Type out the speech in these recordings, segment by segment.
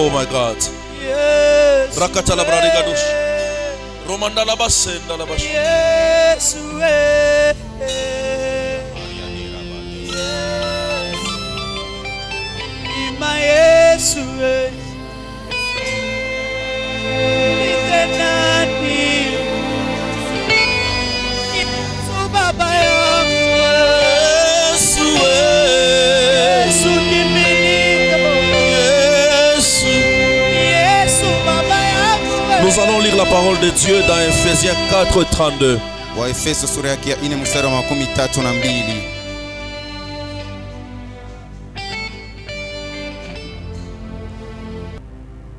Oh my God. Rakata la bradiga douche. Romanda la basenda la bash. Nous allons lire la parole de Dieu dans Ephésiens 4:32.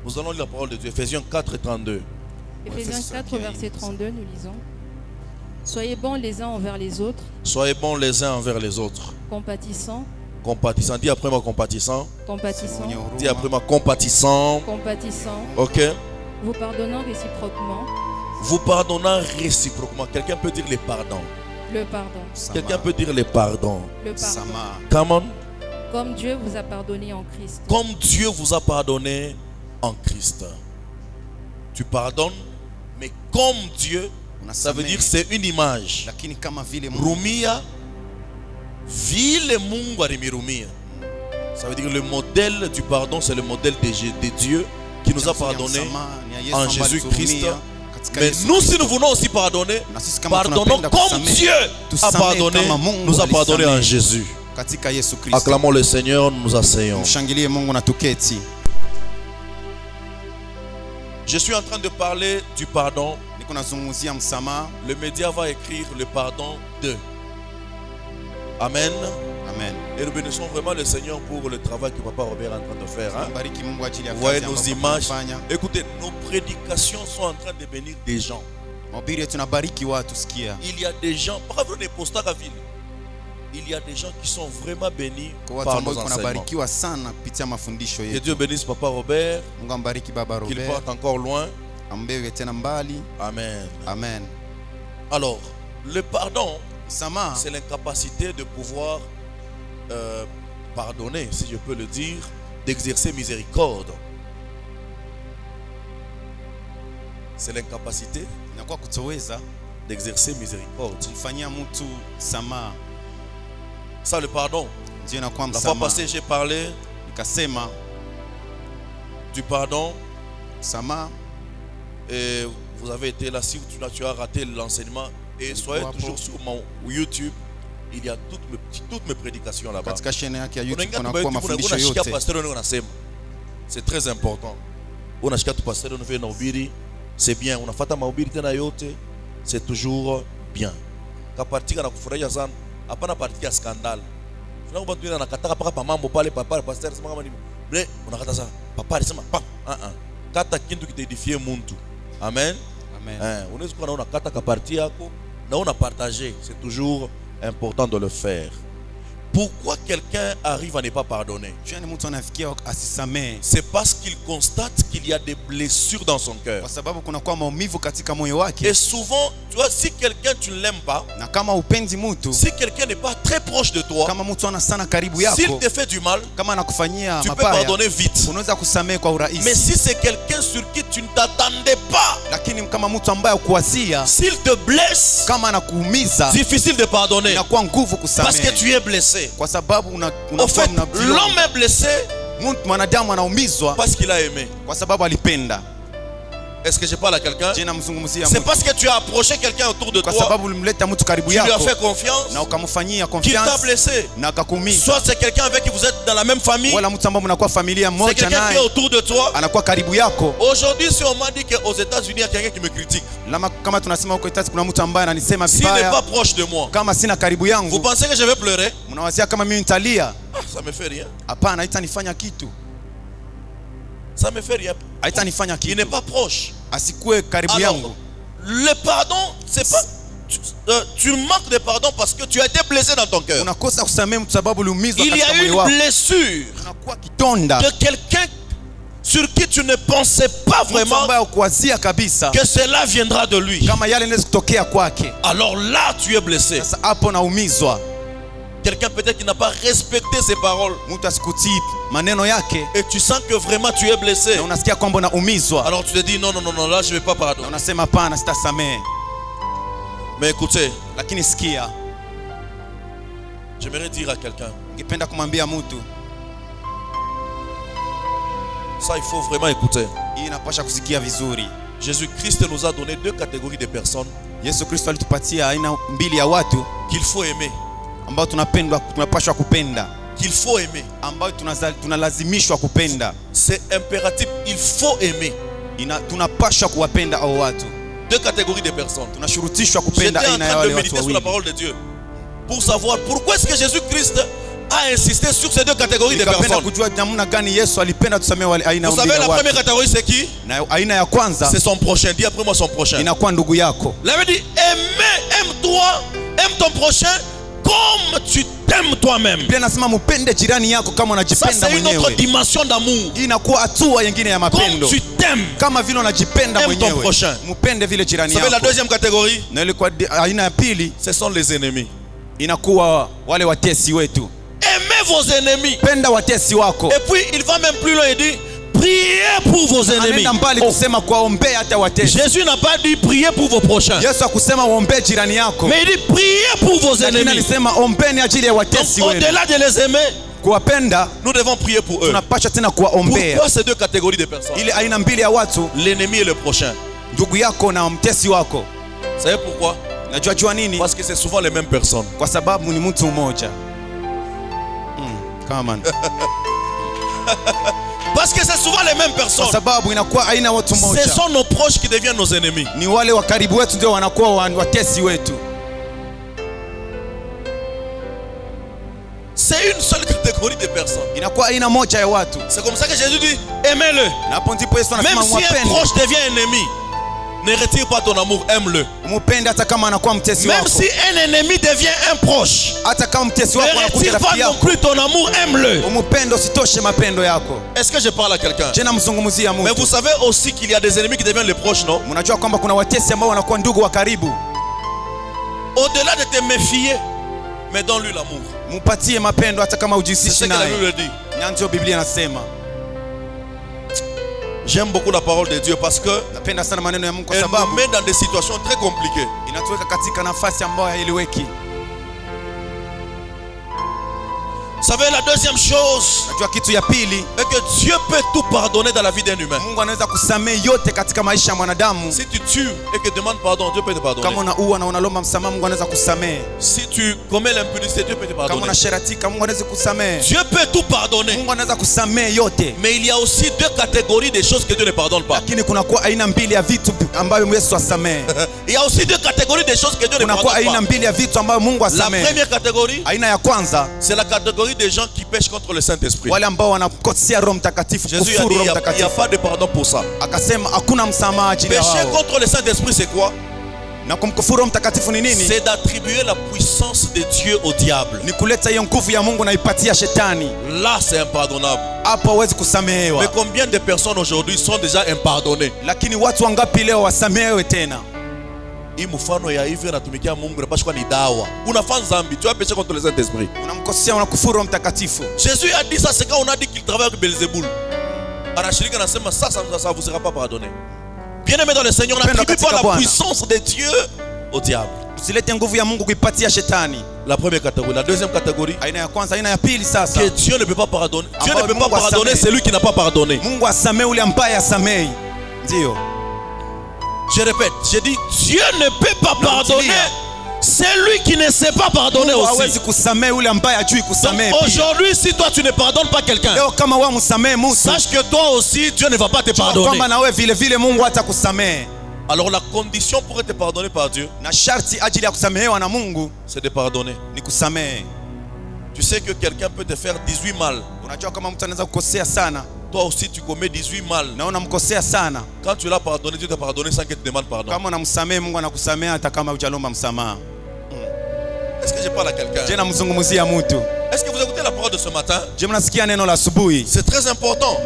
Nous allons lire la parole de Dieu, Ephésiens 4:32. Ephésiens 4, verset 32, nous lisons. Soyez bons les uns envers les autres. Soyez bons les uns envers les autres. Compatissants. Compatissant. Dis après moi compatissant. Compatissant. Dis après moi compatissant. Compatissant. Ok. Vous pardonnant réciproquement. Vous pardonnant réciproquement. Quelqu'un peut dire les pardons. Le pardon. Quelqu'un peut dire les pardons. Le pardon. Come on. Comme Dieu vous a pardonné en Christ. Comme Dieu vous a pardonné en Christ. Tu pardonnes, mais comme Dieu, ça veut dire c'est une image. Rumia, vile Mungu arimia. Ça veut dire le modèle du pardon, c'est le modèle de Dieu qui nous a pardonné en Jésus-Christ. Mais nous, si nous voulons aussi pardonner, pardonnons comme Dieu a pardonné, nous a pardonné en Jésus. Acclamons le Seigneur, nous nous asseyons. Je suis en train de parler du pardon. Le média va écrire le pardon de. Amen. Amen. Et nous bénissons vraiment le Seigneur pour le travail que Papa Robert est en train de faire. Hein? Vous voyez nos images. Écoutez, nos prédications sont en train de bénir des gens. Il y a des gens, il y a des gens qui sont vraiment bénis par nos enseignements. Que Dieu bénisse Papa Robert, qu'il parte encore loin. Amen. Amen. Alors, le pardon, c'est l'incapacité de pouvoir pardonner, si je peux le dire, d'exercer miséricorde. C'est l'incapacité d'exercer miséricorde. Ça, le pardon. La fois passée, j'ai parlé du pardon. Et vous avez été là, si tu as raté l'enseignement, et soyez toujours sur mon YouTube. Il y a toutes mes prédications là-bas. C'est très important. C'est bien. C'est toujours bien. Scandale. Amen. C'est toujours important de le faire. Pourquoi quelqu'un arrive à ne pas pardonner? C'est parce qu'il constate qu'il y a des blessures dans son cœur. Et souvent, tu vois, si quelqu'un tu ne l'aimes pas, si quelqu'un n'est pas très proche de toi, s'il te fait du mal, tu peux pardonner vite. Mais si c'est quelqu'un sur qui tu ne t'attendais pas, s'il te blesse, difficile de pardonner parce que tu es blessé. En fait, l'homme est blessé parce qu'il a aimé. Est-ce que je parle à quelqu'un? C'est parce que tu as approché quelqu'un autour de toi, tu lui as fait confiance, qu'il t'a blessé. Soit c'est quelqu'un avec qui vous êtes dans la même famille, c'est quelqu'un qui est autour de toi. Aujourd'hui, si on m'a dit qu'aux États-Unis il y a quelqu'un qui me critique, s'il n'est pas proche de moi, vous pensez que je vais pleurer? Ça me fait rien. Ça me fait rien. Il n'est pas proche. Alors, le pardon, c'est pas. Tu manques de pardon parce que tu as été blessé dans ton cœur. Il y a une blessure de quelqu'un sur qui tu ne pensais pas vraiment que cela viendra de lui. Alors là, tu es blessé. quelqu'un peut-être qui n'a pas respecté ses paroles. Et tu sens que vraiment tu es blessé. Alors tu te dis non, là je ne vais pas pardonner. Mais écoutez, j'aimerais dire à quelqu'un, ça il faut vraiment écouter. Jésus-Christ nous a donné deux catégories de personnes qu'il faut aimer. Qu'il faut aimer. C'est impératif, il faut aimer. Deux catégories de personnes. J'étais en train de méditer sur la parole de Dieu pour savoir pourquoi est-ce que Jésus-Christ a insisté sur ces deux catégories de personnes. Vous savez, la première catégorie c'est qui? C'est son prochain. Dis après moi son prochain. Il avait dit aime-toi, aime ton prochain comme tu t'aimes toi-même. Ça c'est une autre dimension d'amour. Comme tu t'aimes, aime ton prochain. Vous savez la deuxième catégorie, ce sont les ennemis. Aimez vos ennemis. Et puis il va même plus loin et dit priez pour vos ennemis. Jésus n'a pas dit priez pour vos prochains, mais il dit priez pour vos ennemis. Au-delà de les aimer, nous devons prier pour eux. Pourquoi ces deux catégories de personnes? L'ennemi et le prochain. Vous savez pourquoi? Parce que c'est souvent les mêmes personnes. Parce que c'est souvent les mêmes personnes. Ce sont nos proches qui deviennent nos ennemis. C'est une seule catégorie de personnes. C'est comme ça que Jésus dit aimez-le. Même si un proche devient ennemi, ne retire pas ton amour, aime-le. Même si un ennemi devient un proche, ne retire pas non plus ton amour, aime-le. Est-ce que je parle à quelqu'un? Mais vous savez aussi qu'il y a des ennemis qui deviennent les proches, non? Au-delà de te méfier, mais donne-lui l'amour. C'est ce que la Bible dit. J'aime beaucoup la parole de Dieu parce que elle nous met dans des situations très compliquées. Vous savez, la deuxième chose est que Dieu peut tout pardonner dans la vie d'un humain. Si tu tues et que tu demandes pardon, Dieu peut te pardonner. Si tu commets l'impudicité, Dieu peut te pardonner. Dieu peut tout pardonner. Mais il y a aussi deux catégories de choses que Dieu ne pardonne pas. Il y a aussi deux catégories de choses que Dieu ne pardonne pas. La première catégorie, c'est la catégorie des gens qui pêchent contre le Saint-Esprit. Jésus a dit il n'y a pas de pardon pour ça. Pécher contre le Saint-Esprit c'est quoi? C'est d'attribuer la puissance de Dieu au diable. Là c'est impardonnable. Mais combien de personnes aujourd'hui sont déjà impardonnées? Mfano ya hivi anatumikia Mungu na pashwa ni dawa. Unafanya dhambi, tu as péché contre le Saint-Esprit. Jésus a dit ça, c'est quand on a dit qu'il travaille avec Belzéboul. Anashirika anasema ça vous sera pas pardonné. Bien-aimé dans le Seigneur, n'attribue pas la puissance de Dieu au diable. La première catégorie. La deuxième catégorie, que Dieu ne peut pas pardonner. Dieu ne peut pas pardonner celui qui n'a pas pardonné. Je répète, j'ai dit Dieu ne peut pas pardonner celui qui ne sait pas pardonner aussi. Donc aujourd'hui, si toi tu ne pardonnes pas quelqu'un, sache que toi aussi Dieu ne va pas te pardonner. Alors la condition pour être pardonné par Dieu, c'est de pardonner. Tu sais que quelqu'un peut te faire 18 mal. Toi aussi tu commets 18 mal. Quand tu l'as pardonné, Dieu t'a pardonné sans qu'il te demande pardon. Est-ce que je parle à quelqu'un? Est-ce que vous écoutez la parole de ce matin? C'est très important.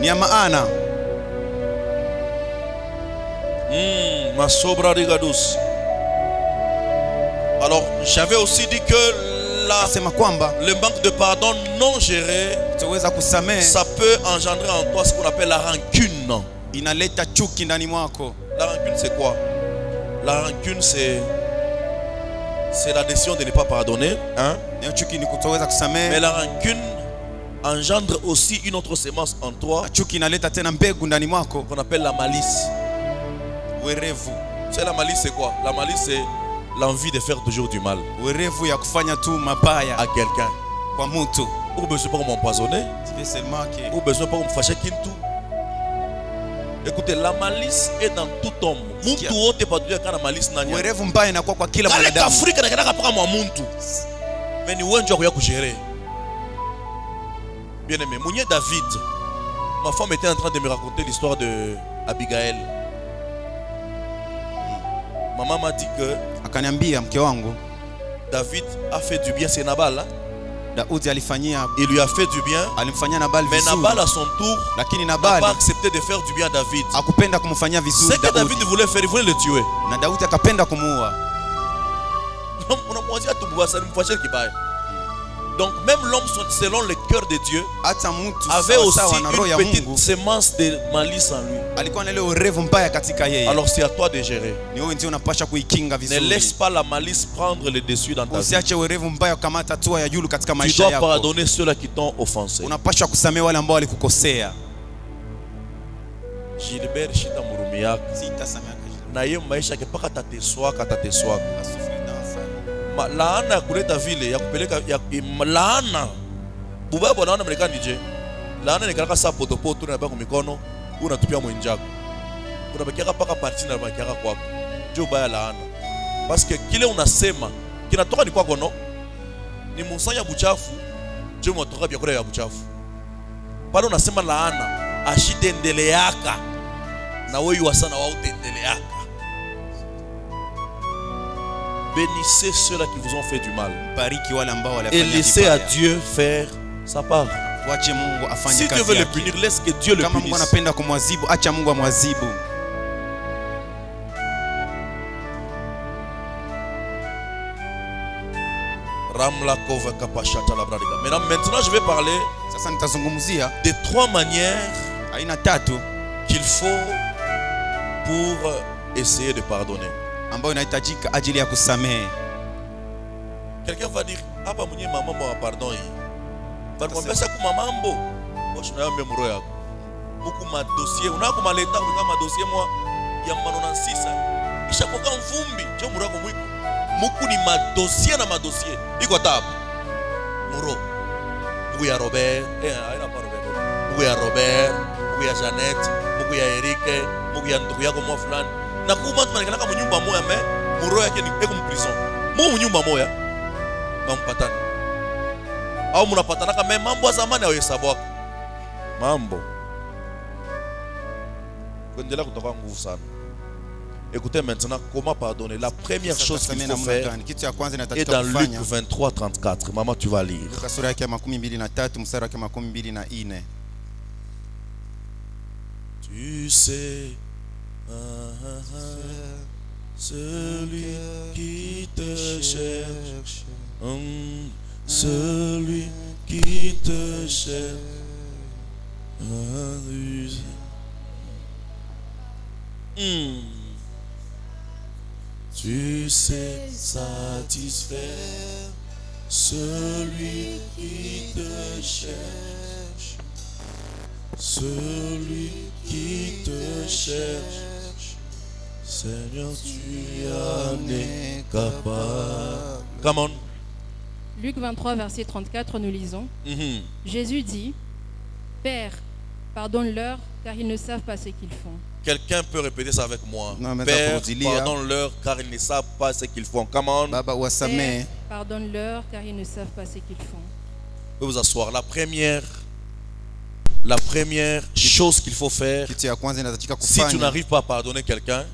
Alors j'avais aussi dit que le manque de pardon non géré, ça peut engendrer en toi ce qu'on appelle la rancune. La rancune, c'est quoi? La rancune, c'est la décision de ne pas pardonner. Hein? Mais la rancune engendre aussi une autre sémence en toi qu'on appelle la malice. C'est la malice, c'est quoi? La malice, c'est l'envie de faire toujours du mal à quelqu'un. Ou besoin pas m'empoisonner, ou besoin pas me fâcher kintu. Écoutez, la malice est dans tout homme. Muntu wote padua kana malice nanya. Werevu mbaya inakuwa kwa kila mwanadamu. Afrika nakataka paka mwa muntu. Mais ni wenjo ya kugérer. Bien aimé, Mounier David, ma femme était en train de me raconter l'histoire de Abigail. Maman m'a dit que akaniambia mke wangu David a fait du bien, c'est Nabal. Hein? Il lui a fait du bien. Mais Nabal à son tour n'a pas accepté de faire du bien à David. C'est que David voulait faire, il voulait le tuer. Donc même l'homme selon le cœur de Dieu avait aussi une petite sémence de malice en lui. Alors c'est à toi de gérer. Ne laisse pas la malice prendre le dessus dans ta vie. Tu dois pardonner ceux-là qui t'ont offensé. Gilbert Shita Murumiak naye maisha ke paka tateswaka. Laana kuleta vile ya kupeleka ya laana buba bwana wana Marekani je laana ni kaka sa potopoto na bako mikono unatupia mwenjako unabakia paka parti na bakia kwako jo baya laana parce que kile unasema kinatoka ni kwako no ni musanya buchafu jo motoka bia kule ya buchafu pale unasema laana ashitendeleaka na wewe wasana wao tendeleaka. Bénissez ceux-là qui vous ont fait du mal. Et laissez à Dieu faire sa part. Si Dieu veut le punir, laisse que Dieu le punisse. Maintenant, je vais parler de 3 manières qu'il faut pour essayer de pardonner. Quelqu'un va dire hapa mwenye mama mwa pardon hii. Banakwambia sasa kuma mambo. Bosi na yambe muro yako. Huku ma dossier unako maleta kama dossier mwa ya manona sisa. Kisha kwa mvumbi, je muro yako mwiko. Muku ni ma dossier na ma dossier. Iko tabu. Muro. Muku ya Robert, haina pa Robert. Muku ya Robert, muku ya Janet, muku ya Erike, muku ya ndugu yako mwa fulani. Na kuma tumanekana kama nyumba moya me muro yake ni eko mprison. Mu nyumba moya na mpatana. Au mnapatana kama mambo ya zamani au hesabu yako. Mambo. Kuendelea kutoka nguvu sana. Écoutez maintenant comment pardonner. La première chose qu'il faut faire est dans Luc 23:34. Maman, tu vas lire. Tu sais celui qui te cherche, celui qui te cherche, tu sais satisfaire celui qui te cherche, celui qui te cherche. Seigneur, tu en es capable. Come on. Luc 23, verset 34, nous lisons. Jésus dit, Père, pardonne-leur, car ils ne savent pas ce qu'ils font. Quelqu'un peut répéter ça avec moi. Père, pardonne-leur, car ils ne savent pas ce qu'ils font. Come on. Père, pardonne-leur, car ils ne savent pas ce qu'ils font. Vous pouvez vous asseoir. La première chose qu'il faut faire, si tu n'arrives pas à pardonner quelqu'un,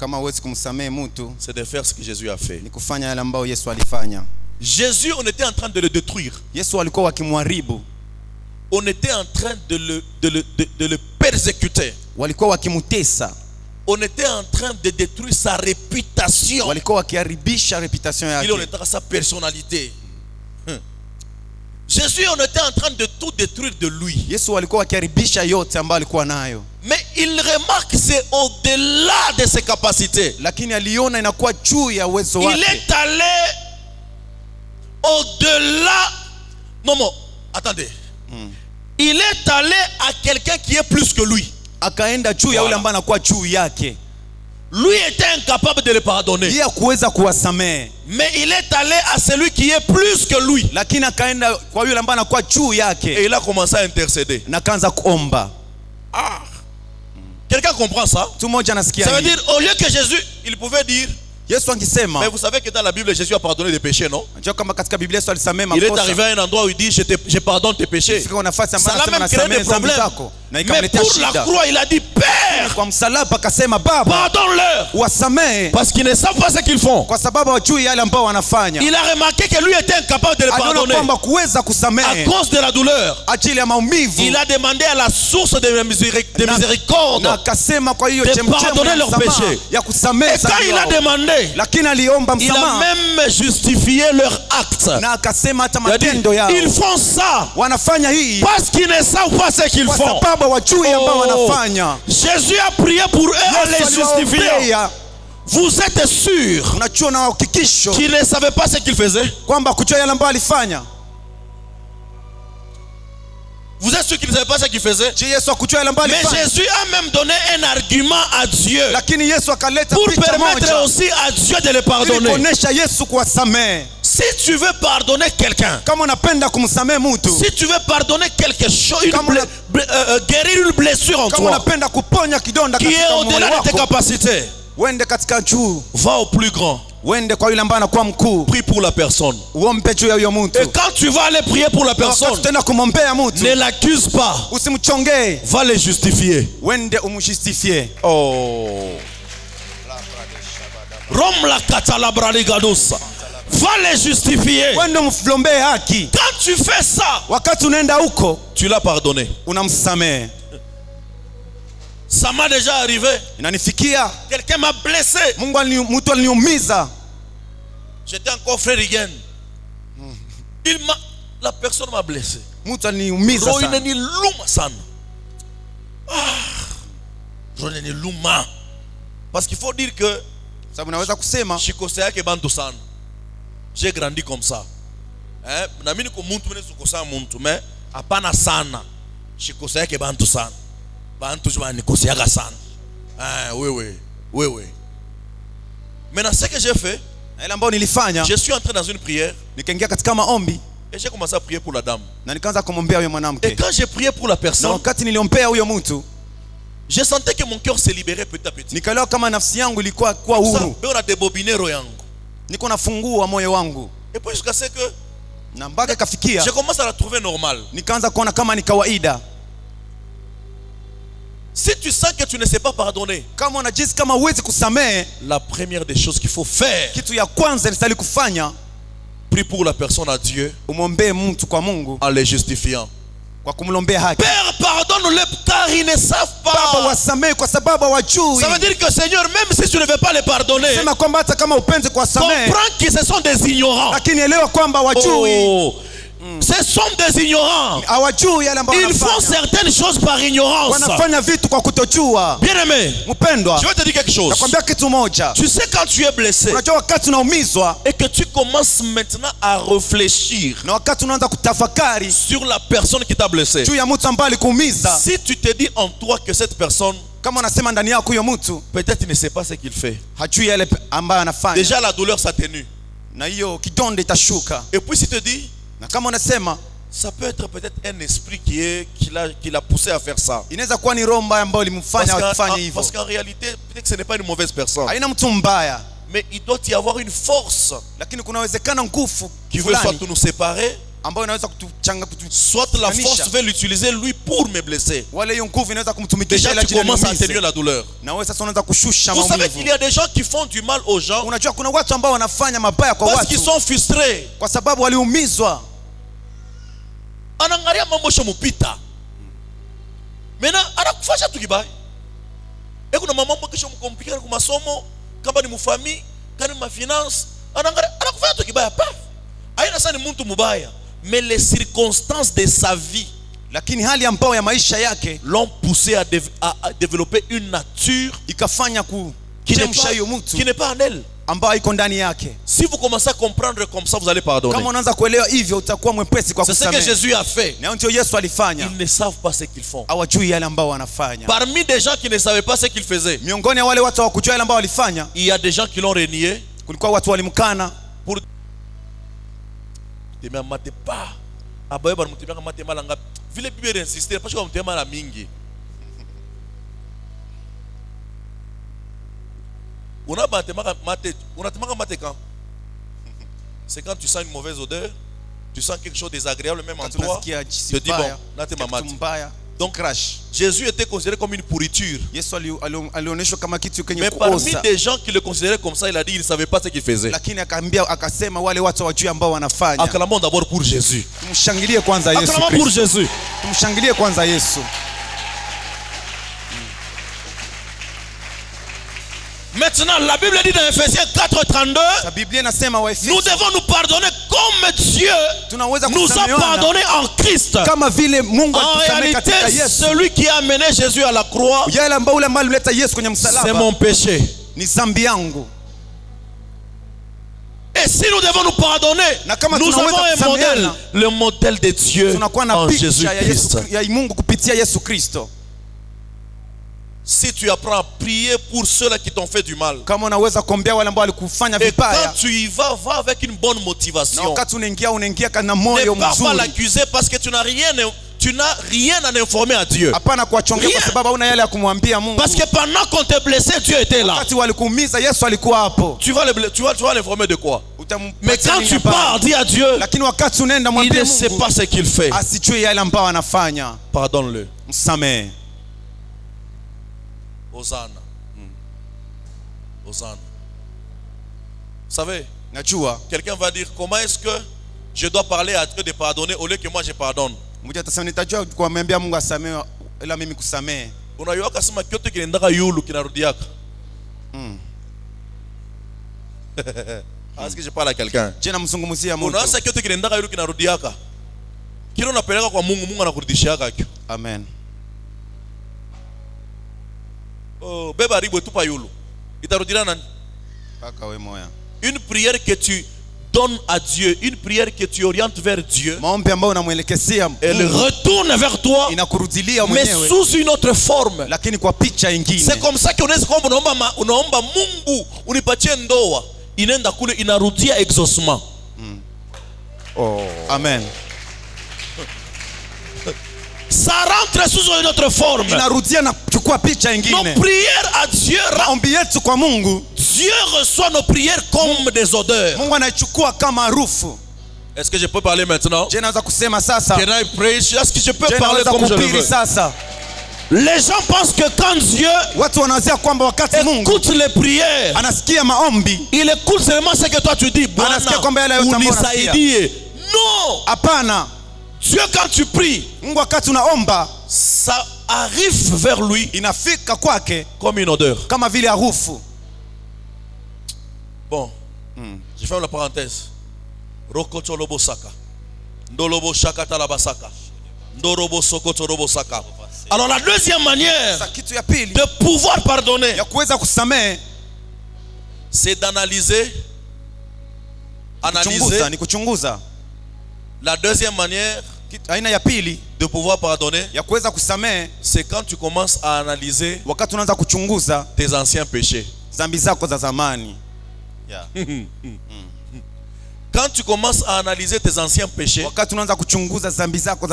c'est de faire ce que Jésus a fait. Jésus, on était en train de le détruire. On était en train de le persécuter. On était en train de détruire sa réputation. Il était sa personnalité. Jésus, on était en train de tout détruire de lui. Yesu alikuwa akiharibisha yote ambayo alikuwa nayo. Mais il remarque que c'est au-delà de ses capacités. Lakini aliona inakuwa juu ya uwezo wake. Il est allé au-delà. Non, attendez. Il est allé à quelqu'un qui est plus que lui. Akaenda juu ya yule ambaye anakuwa juu yake. Lui était incapable de le pardonner. Yeye hakuweza kuwasamehe. Mais il est allé à celui qui est plus que lui. Lakini akaenda kwa yule ambaye anakuwa juu yake. Et il a commencé à intercéder. Na kaanza kuomba. Ah. Quelqu'un comprend ça? Tout moja anasikia. Ça veut dire au lieu que Jésus, il pouvait dire. Yesu angesema. Mais vous savez que dans la Bible Jésus a pardonné des péchés, non? Njoo kama katika Biblia Yesu alisamehe makosa. Il est arrivé à un endroit où il dit je pardonne tes péchés. Fika nafasi ambayo anasema nasamehe dhambi zako. Mais pour la croix, il a dit Père, kwa msalaba akasema Baba, pardonne-leur, wasamehe, parce qu'ils ne savent pas ce qu'ils font. Kwa sababu hawajui yale ambao wanafanya. Il a remarqué que lui était incapable de le pardonner. Kwamba kuweza kusamehe. À cause de la douleur. Ajili ya maumivu. Il a demandé à la source de miséricorde. Na akasema kwa hiyo chemchemu ya kusamehe. Et quand il a demandé, lakini aliomba il msamaha. a même justifié leur acte. Na akasema hata matendo yao. Ils font ça. Wanafanya hii parce qu'ils ne savent pas ce qu'ils font. Jésus a prié pour eux à les justifier. Vous êtes sûr qu'ils ne savaient pas ce qu'ils faisaient? Vous êtes sûr qu'ils ne savaient pas ce qu'ils faisaient? Mais Jésus a même donné un argument à Dieu pour permettre aussi à Dieu de le pardonner. Si tu veux pardonner quelqu'un, si tu veux pardonner quelque chose, guérir une blessure en toi qui est au-delà de tes capacités, va au plus grand. Prie pour la personne. Et quand tu vas aller prier pour la personne, ne l'accuse pas. Va les justifier. Oh. Rome la katalabra-ligadosa. Va les justifier. Quand tu fais ça, tu l'as pardonné. Ça m'a déjà arrivé. Quelqu'un m'a blessé. J'étais encore frère Igen. La personne m'a blessé. Parce qu'il faut dire que j'ai grandi comme ça. Mais apana sana. Oui. Maintenant, ce que j'ai fait, je suis entré dans une prière et j'ai commencé à prier pour la dame. Et quand j'ai prié pour la personne, je sentais que mon cœur s'est libéré petit à petit. On a débobiné royango. Et puis jusqu'à ce que je commence à la trouver normale. Si tu sens que tu ne sais pas pardonner, la première des choses qu'il faut faire, prie pour la personne à Dieu en les justifiant. Père, pardonne-le car ils ne savent pas. Ça veut dire que Seigneur, même si tu ne veux pas les pardonner, comprends qu'ils ce sont des ignorants. Oh. Ce sont des ignorants. Ils font certaines choses par ignorance. Bien aimé, je vais te dire quelque chose. Tu sais quand tu es blessé et que tu commences maintenant à réfléchir sur la personne qui t'a blessé. Si tu te dis en toi que cette personne peut-être il ne sait pas ce qu'il fait, déjà la douleur s'atténue. Et puis si tu te dis ça peut être peut-être un esprit qui l'a poussé à faire ça. Parce qu'en réalité, peut-être que ce n'est pas une mauvaise personne. Mais il doit y avoir une force qui veut soit nous séparer, soit la force veut l'utiliser lui pour me blesser. Déjà tu commences à atténuer la douleur. Vous savez qu'il y a des gens qui font du mal aux gens parce qu'ils sont frustrés. Anangalia mambo shomupita. Mena anakufanya tu kibaya. Kuna mambo kisha mkomplika kwa masomo, kama ni mfami, kama ni finance, anangalia anakufanya tu kibaya. Haina sana ni mtu mubaya. Mais les circonstances de sa vie lakini hali ambayo ya maisha yake l'ont poussé à développer une nature ikafanya qui kuchemsha hiyo mtu n'est pas en elle. ambayo iko ndani yake. Si vous commencez à comprendre comme ça, vous allez pardonner. Kama unaanza kuelewa hivyo utakuwa mwepesi kwa C'est ce que kusamehe. Jésus a fait. Na ndio Yesu alifanya. Ils ne savent pas ce qu'ils font. Hawajui yale ambao wanafanya. Parmi des gens qui ne savaient pas ce qu'ils faisaient, Miongoni ya wale watu hawakujua yale ambao walifanya, il y a des gens qui l'ont renié. kulikuwa watu walimkana. Pour te mate pas. Abaye ba mutemaka mate malanga. Vile Bible insister parce que mutemaka la mingi. Unatemaka mate quand? C'est quand tu sens une mauvaise odeur, tu sens quelque chose de désagréable même en toi. Tu te dis bon, là t'es mate. Donc Jésus était considéré comme une pourriture. Mais parmi des gens qui le considéraient comme ça, il a dit qu'il ne savait pas ce qu'il faisait. Acclamons d'abord pour Jésus. Acclamons pour Jésus. Maintenant, la Bible dit dans Ephésiens 4:32, nous devons nous pardonner comme Dieu nous a pardonné en Christ. En réalité, celui qui a amené Jésus à la croix, c'est mon péché. Et si nous devons nous pardonner, nous avons un modèle, le modèle de Dieu en Jésus-Christ. Si tu apprends à prier pour ceux-là qui t'ont fait du mal, et quand tu y vas, va avec une bonne motivation. Ne pars pas l'accuser parce que tu n'as rien à informer à Dieu. Parce que pendant qu'on te blessait, Dieu était là. Tu vas l'informer de quoi? Mais quand tu pars, dis à Dieu, il ne sait pas ce qu'il fait. Pardonne-le. Hosanna. Hosanna. Vous savez, quelqu'un va dire, comment est-ce que je dois parler à Dieu de pardonner au lieu que moi je pardonne? Est-ce que je parle à quelqu'un? Amen. Oh, une prière que tu donnes à Dieu, une prière que tu orientes vers Dieu, elle retourne vers toi, mais sous une autre forme. C'est comme ça qu'on est comme unaomba Mungu unipatie ndoa, inaenda kule inarudia exaucement. Amen. Ça rentre sous une autre forme. Nos prières à Dieu, Dieu reçoit nos prières comme des odeurs. Est-ce que je peux parler maintenant? Can I preach? Est-ce que je peux parler comme je le veux? Les gens pensent que quand Dieu écoute les prières, il écoute seulement ce que toi tu dis. Non. Dieu, quand tu pries, ça arrive vers lui comme une odeur. Bon, je ferme la parenthèse. Alors la deuxième manière de pouvoir pardonner, c'est d'analyser. La deuxième manière de pouvoir pardonner, c'est quand tu commences à analyser tes anciens péchés. Quand tu commences à analyser tes anciens péchés, tu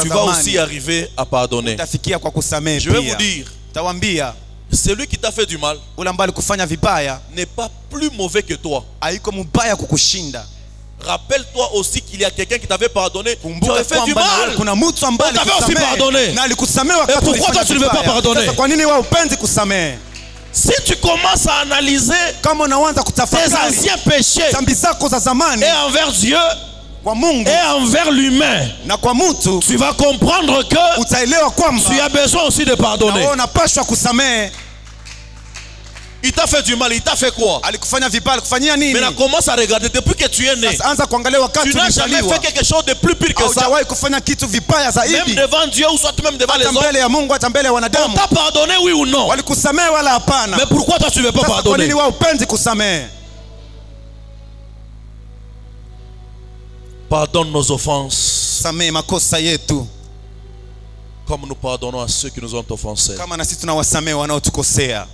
vas aussi arriver à pardonner. Je vais vous dire, celui qui t'a fait du mal n'est pas plus mauvais que toi. Rappelle-toi aussi qu'il y a quelqu'un qui t'avait pardonné. Tu avais fait du mal. On t'avait aussi pardonné. Et pourquoi toi tu ne veux pas pardonner? Si tu commences à analyser tes anciens péchés et envers Dieu et envers l'humain, tu vas comprendre que tu as besoin aussi de pardonner. Il t'a fait du mal, il t'a fait quoi? Alikufanya vibaya, alikufanyia nini? Maintenant commence à regarder depuis que tu es né. Sasa anza kuangalia wakati Tu n'as jamais ulizaliwa. fait quelque chose de plus pire que ça. Haujawahi kufanya kitu vibaya Même zaidi. devant Dieu ou soit même devant les Hata hommes. mbele ya Mungu, hata mbele ya On wanadamu. t'a pardonné, oui ou non? Walikusamehe wala hapana? Mais pourquoi toi tu ne veux pas Sasa kwa pardonner? nini wewe upendi kusamehe? Pardonne nos offenses Samehe makosa yetu comme nous pardonnons à ceux qui nous ont offensés. kama na sisi tunawasamehe wanaotukosea.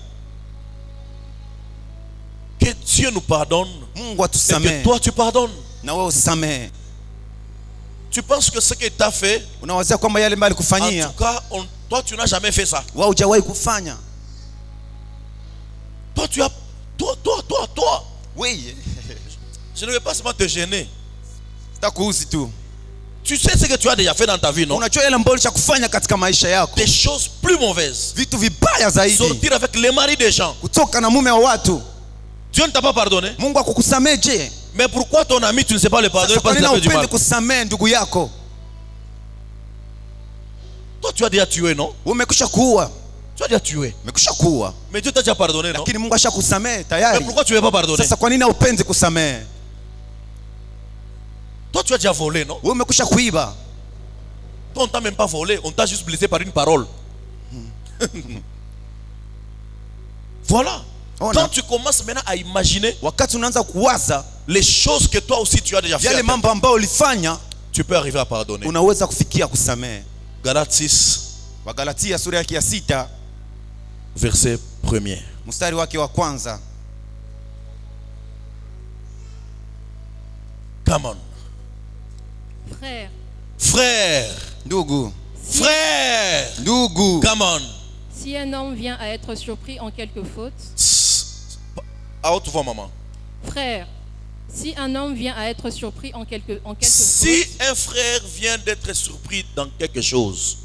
Que Dieu nous pardonne Mungu et que atusamehe toi tu pardonnes. na wewe usamehe. Tu penses que ce qu'il t'a fait, Unawazia kwamba yale mbali en kufanyia tout cas, toi tu n'as jamais fait ça. wewe hujawahi kufanya. Toi tu as... Toi. Wewe Je ne veux pas seulement te gêner. sitakuhusi tu. Tu sais ce que tu as déjà fait dans ta vie, non? Unajua yale ambayo ulichokufanya katika maisha yako. Des choses plus mauvaises. Vitu vibaya zaidi. Sortir avec les maris des gens. Kutoka na mume wa watu. Dieu ne t'a pas pardonné. Mungu akukusamehe je? Mais pourquoi ton ami tu ne sais pas le pardonner Sasa kwa parce qu'il nini a fait du mal? upendi kusamehe ndugu yako? Toi tu as déjà tué, non? Umekwisha kuua. Tu as déjà tué. Umekwisha kuua. Mais Dieu t'a déjà pardonné, non? Lakini Mungu ashakusamehe Mais tayari. pourquoi tu ne veux pas pardonner? Sasa kwa nini upendi kusamehe? Toi tu as déjà volé, non? Wewe umekwisha kuiba. Toi on t'a même pas volé, on t'a juste blessé par une parole. Voilà. Oh, Quand non. tu commences maintenant à imaginer Wakati unaanza kuwaza les choses que toi aussi tu as déjà yale fait, mambo ambayo ulifanya, tu peux arriver à pardonner. unaweza kufikia kusamehe. Galates 6, Wagalatia sura yake ya 6 verset 1er. mstari wake wa kwanza. Come on. Frère. Ndugu, Frère. ndugu, Come on. Si un homme vient à être surpris en quelque faute, À haute voix, maman. frère, si un homme vient à être surpris en quelque Si faute, un frère vient d'être surpris dans quelque chose,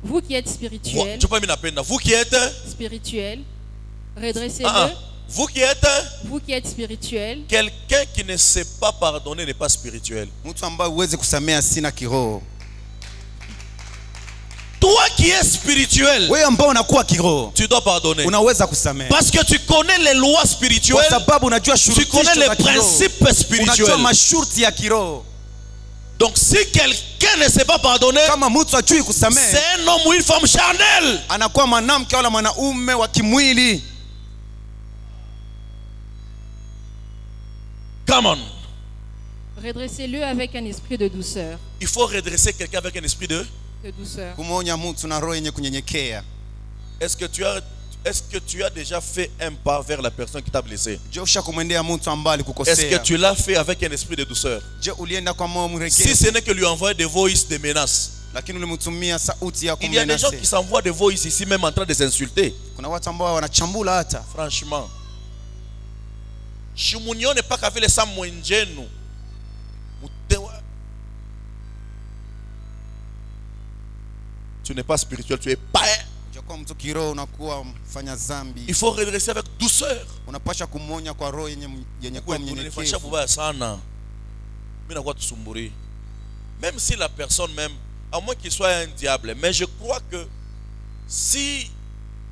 vous qui êtes spirituel, vous qui êtes, redressez-le. vous qui êtes, Vous qui êtes spirituel, quelqu'un qui ne sait pas pardonner n'est pas spirituel. mtu ambaye uweze kusamehe sina kiroho. Toi qui es spirituel, Wewe ambao unakuwa kiroho, tu dois pardonner. unaweza kusamehe. Parce que tu connais les lois Kwa spirituelles, sababu unajua tu shurutisho connais les za kiroho. principes Unajua spirituels. masharti ya kiroho. Donc si quelqu'un ne sait pas pardonner, Kama mtu ajui kusamehe, c'est un homme ou une femme charnelle. anakuwa mwanamke wala mwanaume wa kimwili. Come on. redressez-le avec un esprit de douceur. Il faut redresser quelqu'un avec un esprit de... douceur. Kumuonya mtu na roho yenye kunyenyekea. Est-ce que tu as déjà fait un pas vers la personne qui t'a blessé? Je ushakumwendea mtu ambaye Est-ce que alikukosea? tu l'as fait avec un esprit de douceur? Je ulienda kwa moyo Si mregevu, ce n'est que lui envoyer des voices de menaces. lakini ulimtumia sauti ya Il y a des gens qui kummenase. s'envoient des voices ici même en train de s'insulter. Kuna watu ambao wanachambula hata. Franchement. Shimunione paka vile sa mwenjenu. Tu n'es pas spirituel, tu es païen. Unakuwa mtu kiroho, unakuwa mfanya dhambi. Il faut redresser avec douceur. Unapasha kumwonya kwa roho yenye kuwa Unanifanyisha mnyenyekevu. bubaya sana. Mimi nakuwa tusumburi. Même si la personne même, à moins qu'il soit un diable, mais je crois que si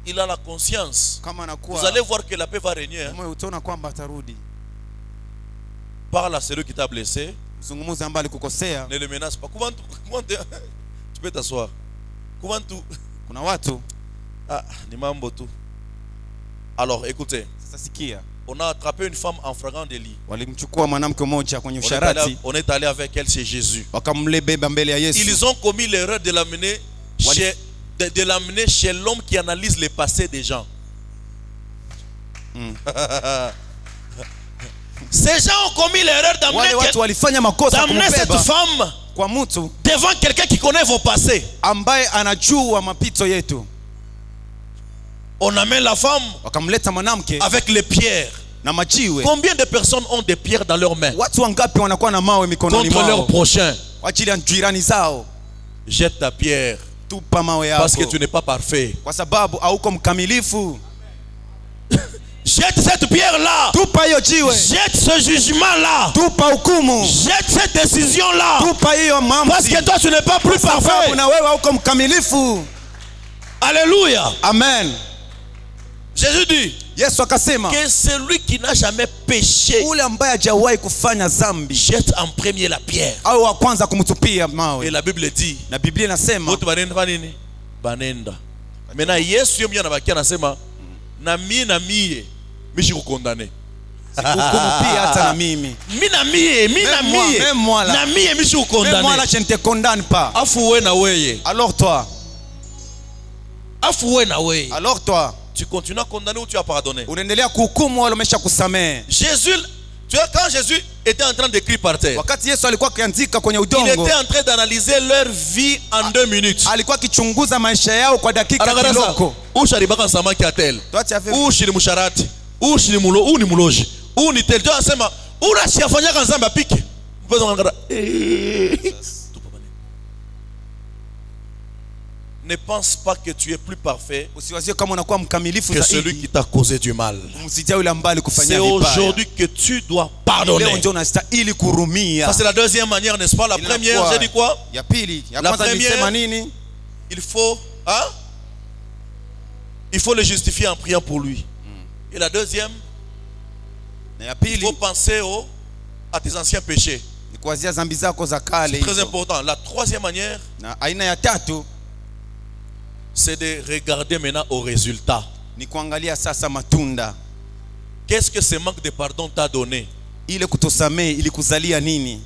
il a la conscience, Kama vous anakuwa allez voir que la paix va régner. Hein. moyo, utaona kwamba atarudi. Parle à celui qui t'a blessé, Mzungumuzi ambaye alikukosea. ne le menace pas. Tu peux t'asseoir. Comment tout? Kuna watu Ah, ni mambo tu. Alors, écoutez, sasa, sikia, on a attrapé une femme en flagrant délit. walimchukua mwanamke mmoja kwenye usharati, On est allé avec elle chez Jésus. wakamlebeba mbele ya Yesu. Ils ont commis l'erreur de l'amener chez, de l'amener chez l'homme qui analyse le passé des gens. Ces gens ont commis l'erreur Wale watu walifanya makosa d'amener cette kumbeba femme kwa mtu devant quelqu'un qui connaît vos passés. ambaye anajua mapito yetu. On amène la femme Wakamleta mwanamke avec les pierres. na majiwe. Combien de personnes ont des pierres dans leurs mains Watu wangapi wanakuwa na mawe mikononi contre leur mwao prochain? kwa ajili ya jirani zao? Jette ta pierre Tupa mawe parce que yako tu n'es pas parfait. kwa sababu hauko mkamilifu. Jette cette pierre-là. Tupa hiyo jiwe, Jette ce jugement-là. tupa hukumu, Jette cette décision-là. tupa hiyo Parce maamuzi, que toi, tu n'es pas plus kwa sababu parfait. na wewe hauko mkamilifu. Alléluia. Amen. Jésus dit Yesu akasema que celui qui n'a jamais péché ule ambaye hajawahi kufanya dhambi jette en premier la pierre. au wa kwanza kumtupia mawe. Et la Bible dit Na Biblia inasema wote banenda nini? Banenda. Maintenant Yesu yeye anabakia anasema na mie mishi kukondane. hukumu pia hata na mimi. Na mie mishi kukondane. Moi là je ne te condamne pas. Afu wewe na weye. Alors toi, alors toi, tu continues à condamner ou tu as pardonné? unaendelea kuhukumu wala umeshakusamehe? Jésus, tu vois, quand Jésus était en train d'écrire par terre, Wakati Yesu alikuwa akiandika kwenye il udongo, était en train d'analyser leur vie en 2 minutes. alikuwa akichunguza maisha yao kwa dakika kiloko. Usharibaka samaki atel. Toi tu as fait Ushili musharati. Ushili mulo, uni muloji. Uni tel. Tu asema, unashafanyaka nzambe apike. Mpezo ngara. Ne pense pas que tu es plus parfait usiwazie kama unakuwa mkamilifu que celui zaidi. qui t'a causé du mal. Msijia yule ambaye alikufanyia C'est vibaya. aujourd'hui que tu dois Leo pardonner. ndio unastahili kurumia. Ça c'est la deuxième manière, n'est-ce pas? La Ile première, inakuwa j'ai dit quoi? Ya pili, ya La kwanza première, nilisema nini? Il faut, hein? Il faut le justifier en priant pour lui. Et la deuxième, Na ya il pili faut penser à tes anciens péchés. ni kuanzia dhambi zako za kale C'est très hizo. important. La troisième manière, Na aina ya tatu c'est de regarder maintenant au résultat. ni kuangalia sasa matunda. Qu'est-ce que ce manque de pardon t'a donné? Ile kutosamehe ilikuzalia nini?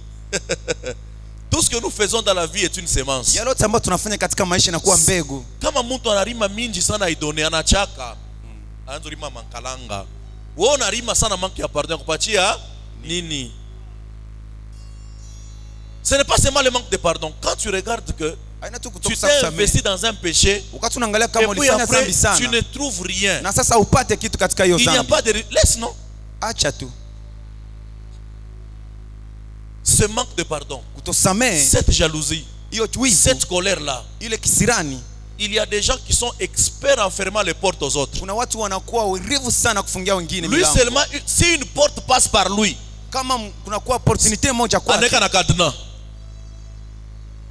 Tout ce que nous faisons dans la vie est une semence. Yale yote ambayo tunafanya katika maisha inakuwa mbegu. Kama mtu anarima mingi sana idone anachaka. Anzo rima mankalanga. Wewe unarima sana manque ya pardon kupatia nini? Ce n'est pas seulement le manque de pardon. Quand tu regardes que Haina tu tu kutokusa t'es kusamehe. investi dans un péché Wakati unaangalia et kama puis ulifanya après dhambi tu sana ne trouves rien. na sasa upate kitu katika hiyo Il n'y a dhambi. pas de laisse, non? Acha tu. Ce manque de pardon, Kutosamehe, cette jalousie, hiyo wivu, cette colère-là, ile kisirani. il y a des gens qui sont experts en fermant les portes aux autres. Kuna watu wanakuwa werevu sana kufungia wengine Lui milango. seulement, si une porte passe par lui, Kama kunakuwa opportunité moja kwake. aneka na cadenas.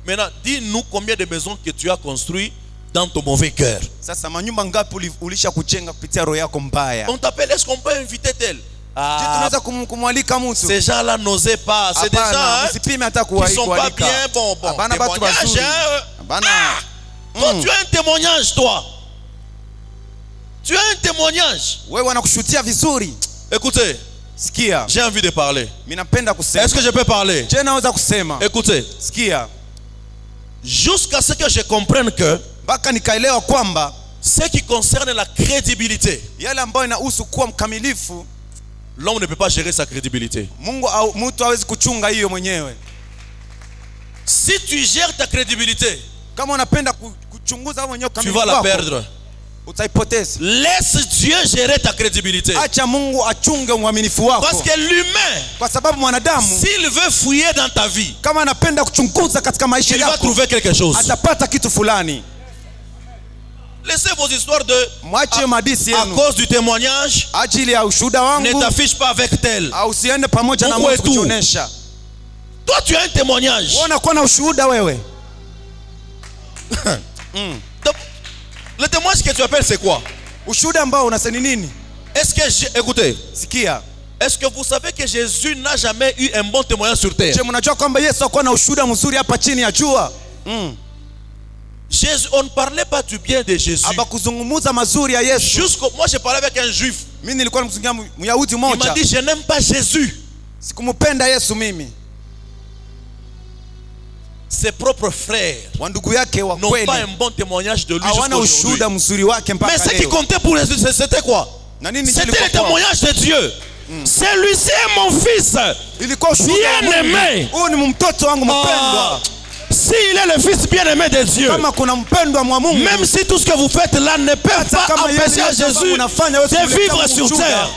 Maintenant, dis-nous combien de maisons que tu as construites dans ton mauvais cœur. Sasa manyumba ngapi ulisha kujenga kupitia roho yako mbaya? On t'appelle, est-ce qu'on peut inviter tel? Je tunaweza kumwalika mtu. Ces gens-là n'osaient pas. C'est des gens hein, Usipime hata qui sont pas bien. Bon, Hapana batu témoignage. bazuri. Hein. Hapana. Toi, tu as un témoignage, toi. Tu as un témoignage. Wewe wanakushutia vizuri. Écoutez, Sikia. j'ai envie de parler. Mimi napenda kusema. Est-ce que je peux parler? Je naweza kusema. Écoutez, Sikia. jusqu'à ce que je comprenne que Mpaka nikaelewa kwamba ce qui concerne la crédibilité, yale ambayo inahusu kuwa mkamilifu, l'homme ne peut pas gérer sa crédibilité. Mungu au mtu hawezi kuchunga hiyo mwenyewe. Si tu gères ta crédibilité, Kama unapenda kuchunguza wewe mwenyewe tu kamilifu vas la wako, perdre. utaipoteza. Laisse Dieu gérer ta crédibilité. Acha Mungu achunge uaminifu wako. Parce que l'humain, Kwa sababu mwanadamu s'il veut fouiller dans ta vie, kama anapenda kuchunguza katika maisha il va yako, trouver quelque chose. atapata kitu fulani. Laissez vos histoires de Mwache madisi à yenu. cause du témoignage, Ajili ya ushuhuda ne wangu t'affiche pas avec tel. au usiende pamoja na Mungu mtu wetu. kuchonesha. Toi, tu as un témoignage. Wewe unakuwa na ushuhuda wewe. Donc, le témoignage que tu appelles, c'est quoi? Ushuhuda ambao unasema nini? Est-ce que, écoutez, Sikia. est-ce que vous savez que Jésus n'a jamais eu un bon témoignage sur terre? Je, mnajua kwamba Yesu alikuwa na ushuhuda mzuri hapa chini ya jua? Jésus, on ne parlait pas du bien de Jésus. Aba kuzungumuza mazuri ya Yesu. Moi, j'ai parlé avec un juif. Mimi nilikuwa nimzungumzia Myahudi Il m'a mmoja. dit, je n'aime pas Jésus. Sikumupenda Yesu mimi. Ses propres frères Wa ndugu yake wa n'ont kweli pas un bon témoignage de lui hawana jusqu'à ushuhuda aujourd'hui. mzuri wake Mais mpaka ce qui leo. comptait pour les juifs, c'était quoi? Na nini C'était kilikuwa le kwao? témoignage de Dieu. Celui-ci est mon fils. Ilikuwa ushuhuda wa Bien Mungu. aimé. Huyu ni mtoto wangu mpendwa. S'il est le fils bien-aimé de Dieu, Kama kuna mpendwa mwa Mungu, même si tout ce que vous faites là ne peut hata pas kama empêcher yeye Jésus unafanya wewe de vivre sur terre.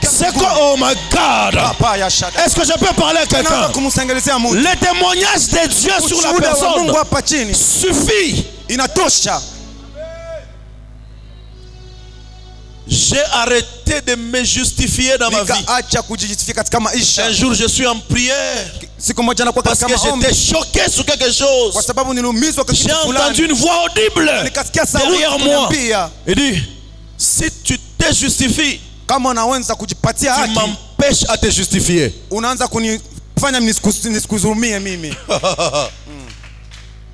C'est quoi? Oh my God! Papa ya shada. Est-ce que je peux parler à Naweza quelqu'un? kumsengelezea mtu. Le témoignage de Dieu sur la Ushuhuda wa personne Mungu hapa chini suffit. inatosha. J'ai arrêté de me justifier dans ma vie. Nikaacha kujisifia katika maisha. Un jour, je suis en prière Siku moja nakuwa parce katika que maombi j'étais choqué sur quelque kwa chose. sababu niliumizwa kwa J'ai kitu entendu fulani. une voix audible Nikasikia sauti derrière moi. kuniambia, Il dit, si tu te justifies, kama unaanza kujipatia tu haki, m'empêches à te justifier. unaanza kunifanya nisikuzurumie mimi.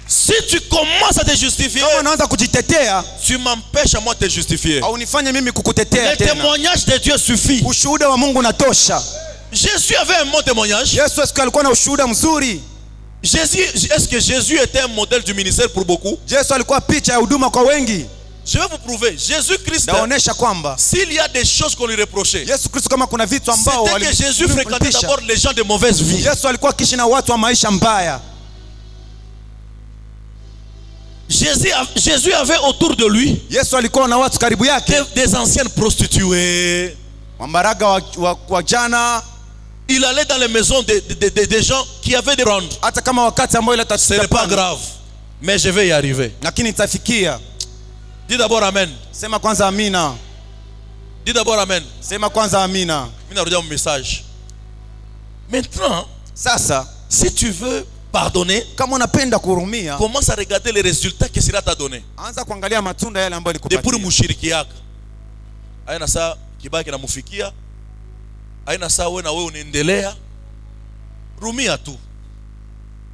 Si tu commences à te justifier, Kama unaanza kujitetea, tu m'empêches à moi de te justifier. au nifanye mimi kukutetea Le tena. témoignage de Dieu suffit. Ushuhuda wa Mungu unatosha. Jésus avait un bon témoignage. Yesu alikuwa na ushuhuda mzuri. Est-ce que Jésus était un modèle du ministère pour beaucoup? Yesu alikuwa picha ya huduma kwa wengi. Je vais vous prouver. Jésus-Christ, Naonesha kwamba s'il y a des choses qu'on lui reprochait, Yesu Kristo kama kuna vitu ambao c'était que Jésus fréquentait d'abord les gens de mauvaise vie. Yesu alikuwa akiishi na watu wa maisha mbaya. Jésus avait autour de lui Yesu alikuwa na watu karibu yake, des anciennes prostituées. wambaraga wa jana. Il allait dans les maisons des gens qui avaient des rondes. Hata kama wakati ambao ile Ce n'est pas grave, mais je vais y arriver. lakini nitafikia. Dis d'abord amen. Sema kwanza amina. Dis d'abord amen. Sema kwanza amina. Mimi narudia mon message. Maintenant, Sasa si tu veux pardonner, kama unapenda kuhurumia, commence à regarder les résultats que cela t'a donné. anza kuangalia matunda yale ambayo Depuis nilikupatia. mushiriki yako. Aina saa kibaki na mufikia. Aina saa wewe na wewe unaendelea. Rumia tu.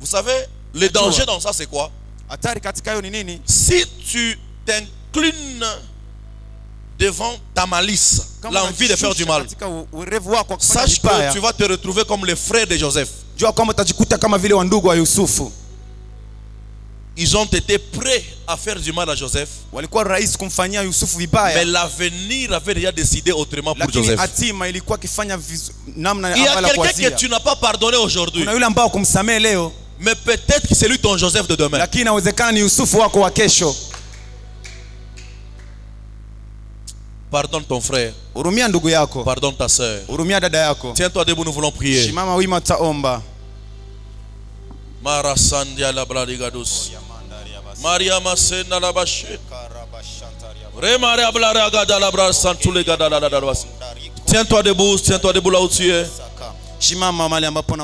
Vous savez, le danger dans ça c'est quoi? Hatari katika hiyo ni nini? Si tu t'inclines devant ta malice, l'envie de faire du mal, sache que tu vas te retrouver comme les frères de Joseph. Jua kama utajikuta kama vile wandugu wa Yusufu. Ils ont été prêts à faire du mal à Joseph, Walikuwa rahisi kumfanyia Yusufu mais vibaya, l'avenir avait déjà décidé autrement pour lakini Joseph. hatima ilikuwa kifanya namna Il y a ambayo quelqu'un kuanzia. que tu n'as pas pardonné aujourd'hui, Kuna yule ambao kumsamehe leo, mais peut-être que c'est lui ton Joseph de demain. lakini inawezekana ni Yusufu wako wa kesho. Pardonne ton frère, Hurumia ndugu yako, pardonne ta soeur. hurumia dada yako. Tiens-toi debout, nous voulons prier. Simama wima, taomba. Mara sandia la bradigados. Maria masena la bashe. Remare ablara gada la bra santule gada la da. Tiens-toi debout là où tu es. Simama mahali ambapo